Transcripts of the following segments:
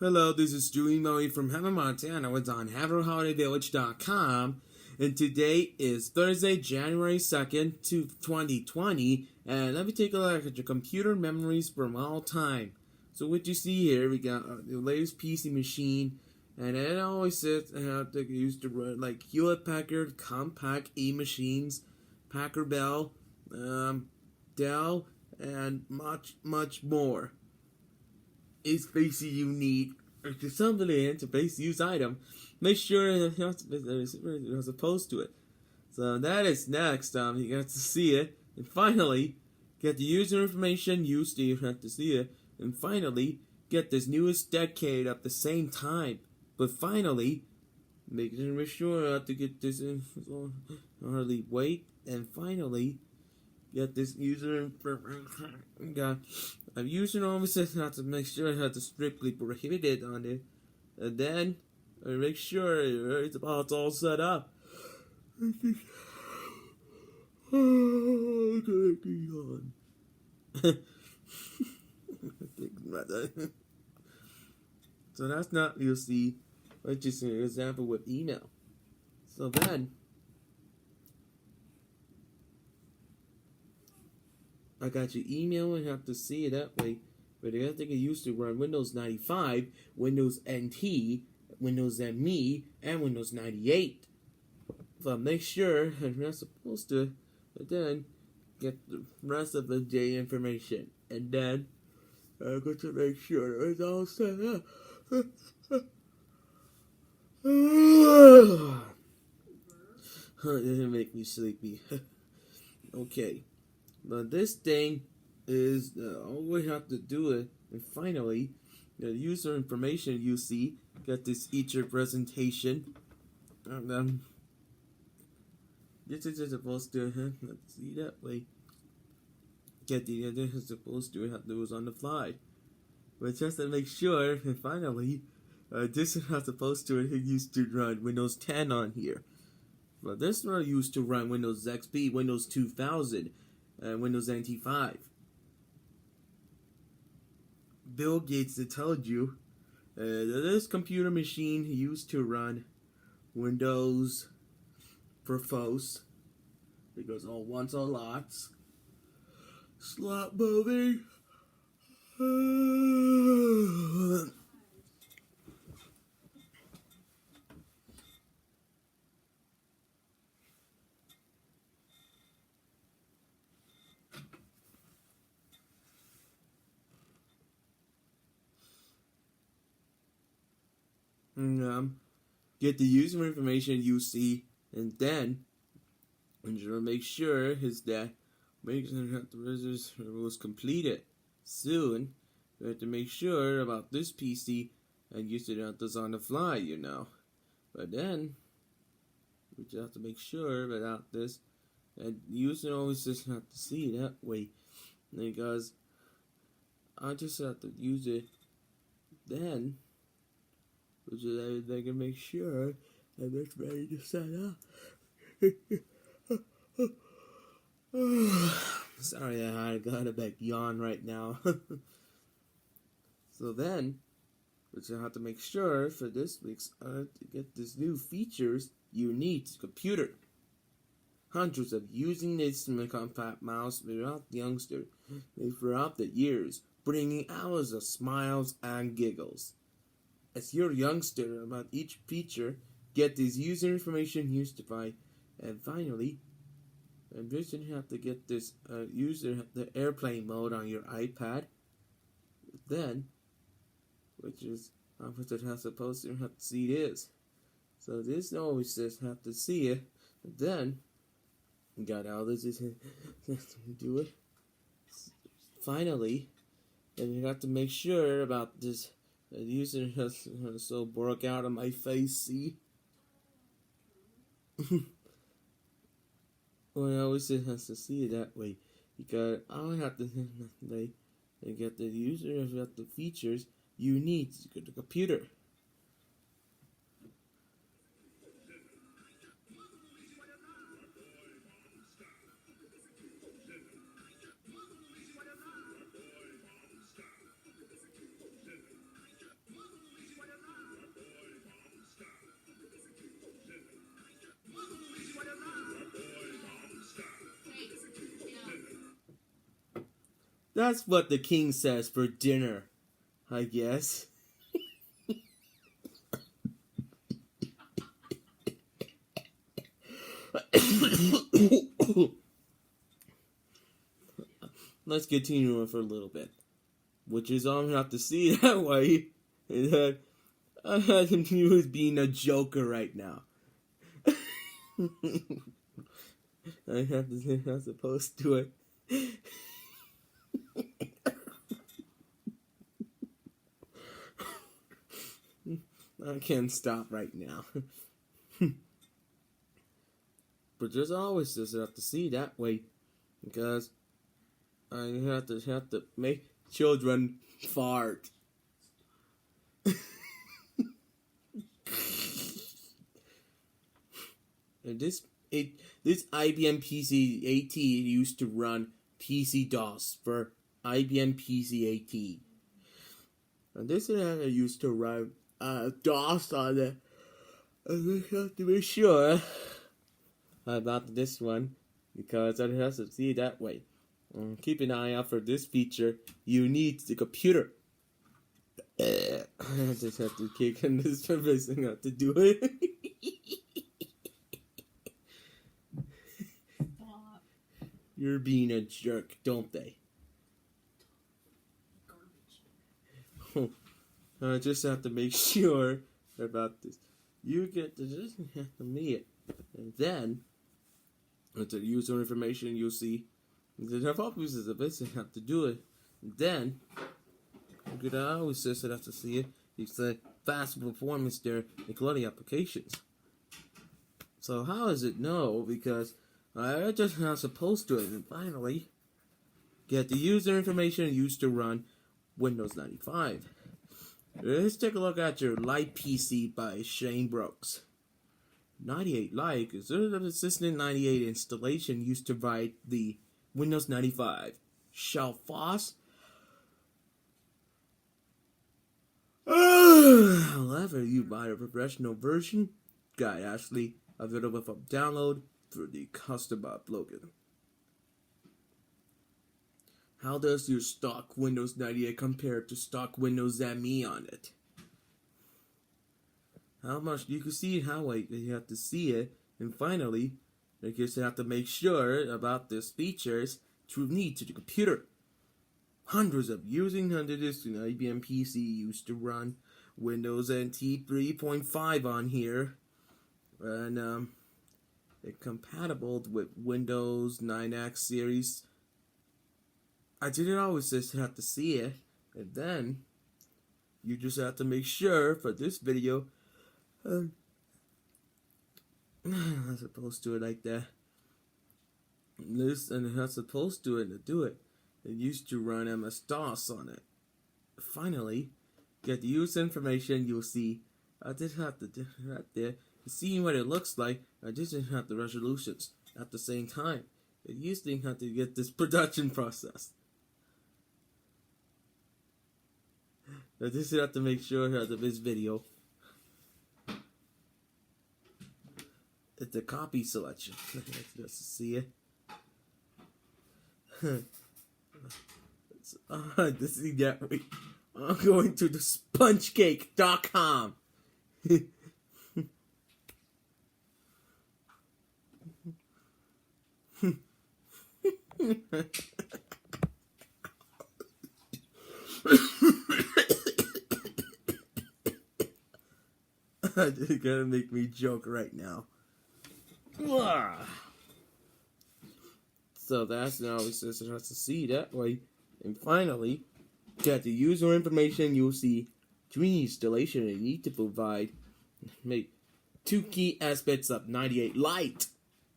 Hello, this is Stewie Moe from Heaven, Montana. It's on HavenHolidayVillage.com. And today is Thursday, January 2nd, 2020. And let me take a look at your computer memories from all time. So what you see here, we got the latest PC machine. And it always says I have to use to run like Hewlett Packard, Compaq E machines, Packard Bell, Dell, and much more. Is basically you need to something to base use item. Make sure it's opposed to it. So that is next. You got to see it, and finally get the user information used. You have to see it, and finally get this newest decade at the same time. But finally, make sure to get this in. Hardly wait, and finally get this user information. I'm using always not to make sure I have to strictly prohibit it on it, and then I make sure it's all set up. So that's not you'll see. That's just an example with email. So then I got your email and have to see it that way. But I think it used to run Windows 95, Windows NT, Windows ME, and Windows 98. So make sure I'm not supposed to, but then get the rest of the day information. And then I got to make sure it's all set up. It doesn't make me sleepy. Okay. But this thing is all we have to do it, and finally, the user information you see, get this feature presentation, and this is supposed to let's see that way. Get the this is supposed to have those on the fly, but just to make sure, and finally, this is not supposed to used to run Windows 10 on here, but this one used to run Windows XP, Windows 2000. Windows NT 5. Bill Gates told you this computer machine used to run Windows Profos because all wants all lots. Slot moving. Get the user information you see, and then make sure is that make sure that the register was completed soon. You have to make sure about this PC and use it out this on the fly, you know. But then we just have to make sure without this, and user always just have to see it that way, because I just have to use it then. Which is they can make sure that it's ready to set up. Sorry, I got a big yawn right now. So then, which I have to make sure for this week's to get these new features, you need a computer. Hundreds of using this compact mouse throughout the youngster, throughout the years, bringing hours of smiles and giggles. As your youngster about each feature, get this user information used to buy, and finally, and this you have to get this the airplane mode on your iPad. Then, which is what it has supposed to have to see this. So this always says have to see it. But then, you got all this is do it. Finally, and you have to make sure about this. The user has so broke out of my face, see? Well, I always has to see it that way. Because I have to get the user got the features you need to get the computer. That's what the king says for dinner, I guess. Let's continue on for a little bit. Which is all I'm gonna have to see that way. I had him view as being a joker right now. I have to say I'm supposed to it. I can't stop right now. But there's always just have to see that way, because I have to make children fart. And this IBM PC AT used to run PC DOS for IBM PC AT. And this used to run DOS on it. I have to be sure about this one, because I have to see it that way. Keep an eye out for this feature. You need the computer. I just have to kick in this permission not to do it. You're being a jerk, don't they? Garbage. I just have to make sure about this. You get to just have to meet it. And then, with the user information, you'll see the default users of this have to do it. And then, you could always just have to see it. You say fast performance there in quality applications. So how does it know? Because I just not supposed to it. And finally, get the user information used to run Windows 95. Let's take a look at your Light PC by Shane Brooks. 98 Lite is an Assistant 98 installation used to write the Windows 95 shell files. However, you buy a professional version, guide actually available for download through the custom uploaded. How does your stock Windows 98 compare to stock Windows ME on it? How much you can see how you have to see it, and finally, you just have to make sure about these features to need to the computer. Hundreds of using under this IBM PC used to run Windows NT 3.5 on here, and it's compatible with Windows 9X series. I didn't always just have to see it, and then you just have to make sure for this video. I'm supposed to do it like that. This and I'm supposed to do it. It used to run MS-DOS on it. Finally, get the user information. You'll see. I did have to do it right there. Seeing what it looks like, I didn't have the resolutions at the same time. It used to have to get this production process. I just have to make sure that this video. It's a copy selection. Let's see it. To see that way, I'm going to the spongecake.com. You're gonna make me joke right now. So that's now it says it has to see that way. And finally, get the user information. You'll see screen installation you need to provide. Make two key aspects of 98 Lite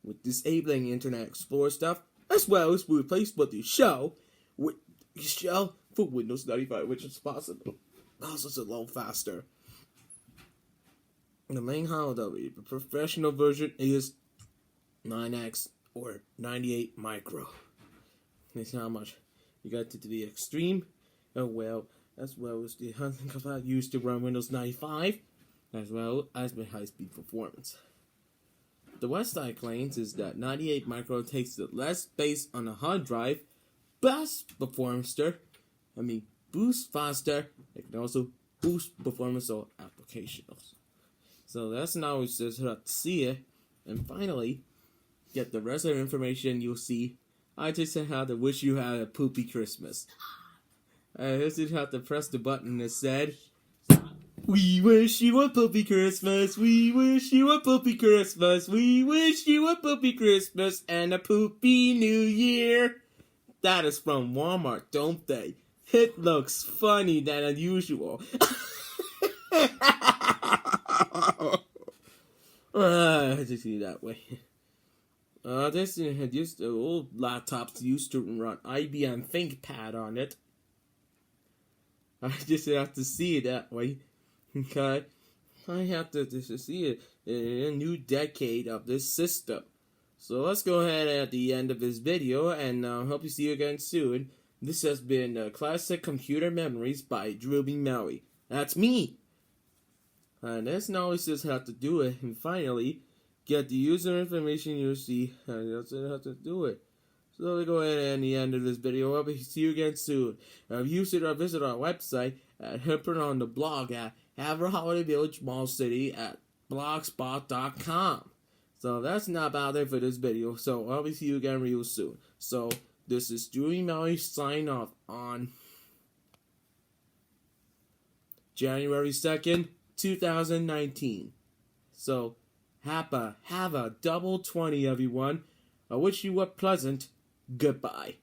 with disabling Internet Explorer stuff, as well as replace what the shell with shell for Windows 95, which is possible. Also, it's a little faster. The main holiday, the professional version is 9X or 98 Micro. That's how much you got to the extreme. Oh well, as well as the hunting compound used to run Windows 95, as well as with high-speed performance. The website claims is that 98 Micro takes the less space on a hard drive, boost faster. It can also boost performance of applications. So that's now we just have to see it. And finally, get the rest of the information you'll see. I just had to wish you had a poopy Christmas. I just have to press the button that said, "We wish you a poopy Christmas. We wish you a poopy Christmas. We wish you a poopy Christmas and a poopy New Year." That is from Walmart, don't they? It looks funny than unusual. I just see that way. This had used the old laptops used to run IBM ThinkPad on it. I just have to see it that way. Okay, I have to see it in a new decade of this system. So let's go ahead at the end of this video, and hope you see you again soon. This has been Classic Computer Memories by Drewby Melly. That's me. And that's now we just have to do it, and finally get the user information you see. And that's how to do it. So let's go ahead and the end of this video. Hope you see you again soon. Visit our website at put on the blog at Havre Holiday Village Mall City at blogspot.com. So that's not about it for this video. So I'll see you again real soon. So this is Drewby Melly signing off on January 2nd, 2019. So have a double 20, everyone. I wish you a pleasant goodbye.